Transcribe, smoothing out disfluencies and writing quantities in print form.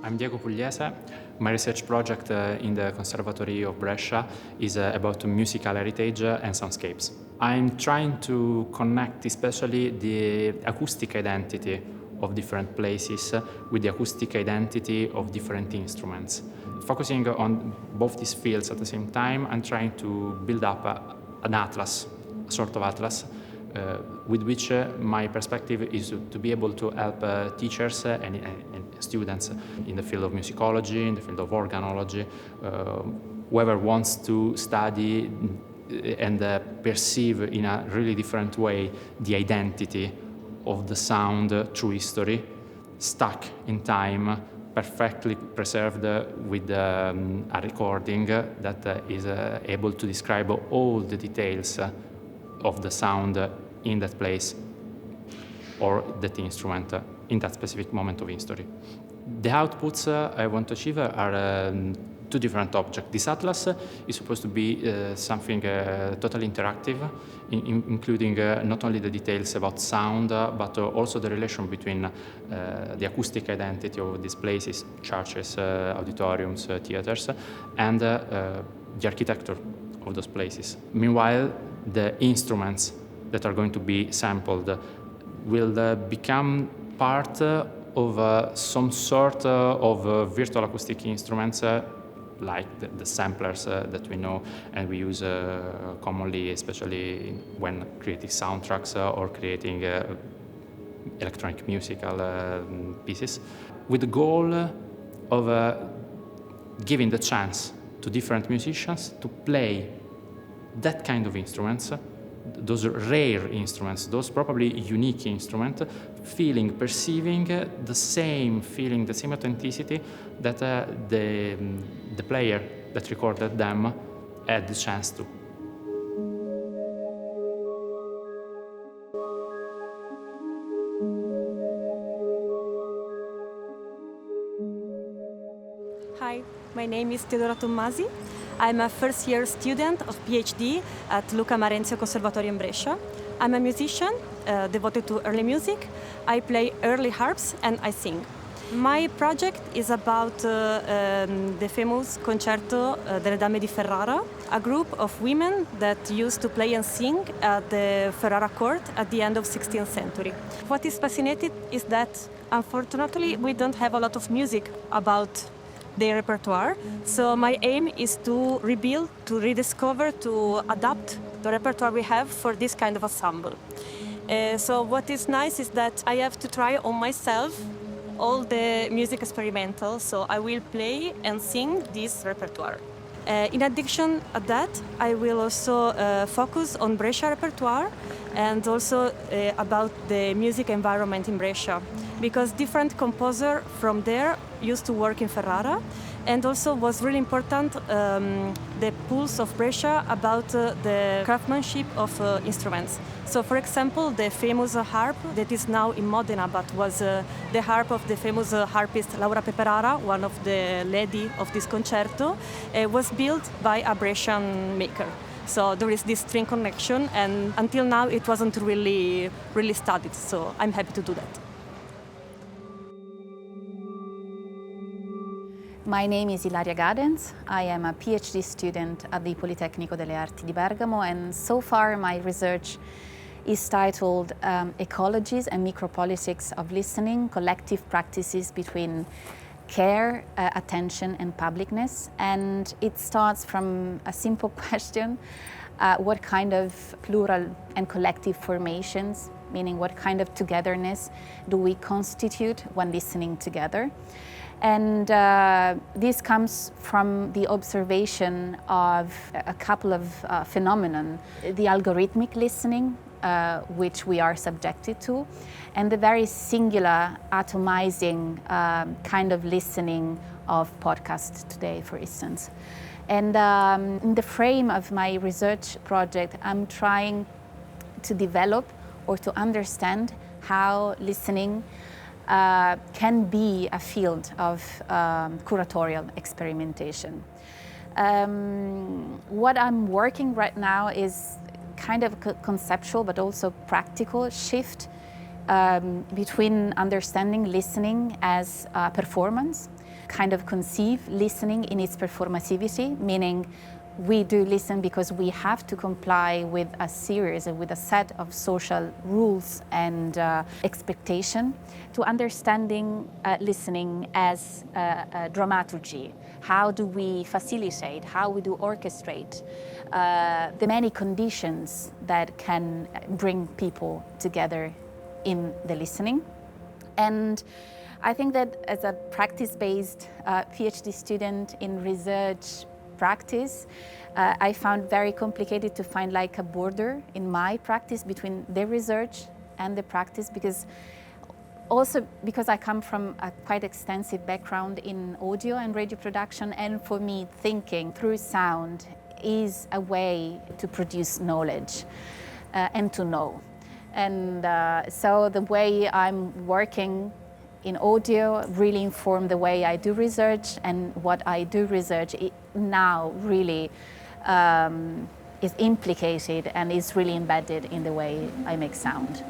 I'm Diego Pugliese. My research project in the Conservatory of Brescia is about musical heritage and soundscapes. I'm trying to connect especially the acoustic identity of different places with the acoustic identity of different instruments. Focusing on both these fields at the same time, I'm trying to build up an atlas, a sort of atlas, with which my perspective is to be able to help teachers and students in the field of musicology, in the field of organology, whoever wants to study and perceive in a really different way the identity of the sound through history, stuck in time, perfectly preserved with a recording that is able to describe all the details of the sound in that place or that instrument in that specific moment of history. The outputs I want to achieve are two different objects. This atlas is supposed to be something totally interactive, including not only the details about sound, but also the relation between the acoustic identity of these places, churches, auditoriums, theaters, and the architecture of those places. Meanwhile, the instruments that are going to be sampled will become part of some sort of virtual acoustic instruments like the samplers that we know and we use commonly, especially when creating soundtracks or creating electronic musical pieces, with the goal of giving the chance to different musicians to play that kind of instruments, those rare instruments, those probably unique instruments, perceiving the same feeling, the same authenticity that the player that recorded them had the chance to. Hi, my name is Teodora Tommasi. I'm a first-year student of PhD at Luca Marenzio Conservatorio in Brescia. I'm a musician devoted to early music. I play early harps and I sing. My project is about the famous Concerto delle Dame di Ferrara, a group of women that used to play and sing at the Ferrara court at the end of 16th century. What is fascinating is that, unfortunately, we don't have a lot of music about their repertoire. So my aim is to rebuild, to rediscover, to adapt the repertoire we have for this kind of ensemble. So what is nice is that I have to try on myself all the music experimental, so I will play and sing this repertoire. In addition to that, I will also focus on Brescia repertoire and also about the music environment in Brescia, because different composers from there used to work in Ferrara, and also was really important the pulse of Brescia about the craftsmanship of instruments. So, for example, the famous harp that is now in Modena, but was the harp of the famous harpist Laura Peperara, one of the lady of this concerto, was built by a Brescian maker. So there is this string connection, and until now it wasn't really studied. So I'm happy to do that. My name is Ilaria Gadens. I am a PhD student at the Politecnico delle Arti di Bergamo, and so far my research is titled Ecologies and Micropolitics of Listening, Collective Practices Between Care, Attention and Publicness. And it starts from a simple question, what kind of plural and collective formations, meaning what kind of togetherness do we constitute when listening together? And this comes from the observation of a couple of phenomena. The algorithmic listening, which we are subjected to, and the very singular, atomizing kind of listening of podcasts today, for instance. And in the frame of my research project, I'm trying to develop or to understand how listening can be a field of curatorial experimentation. What I'm working right now is kind of a conceptual but also practical shift between understanding listening as a performance, kind of conceive listening in its performativity, meaning we do listen because we have to comply with a series, with a set of social rules and expectation, to understanding listening as dramaturgy. How do we facilitate, how we do orchestrate the many conditions that can bring people together in the listening. And I think that as a practice-based PhD student in research practice, I found very complicated to find like a border in my practice between the research and the practice, because I come from a quite extensive background in audio and radio production, and for me thinking through sound is a way to produce knowledge and to know. And so the way I'm working in audio really informed the way I do research, and what I do research now really is implicated and is really embedded in the way I make sound.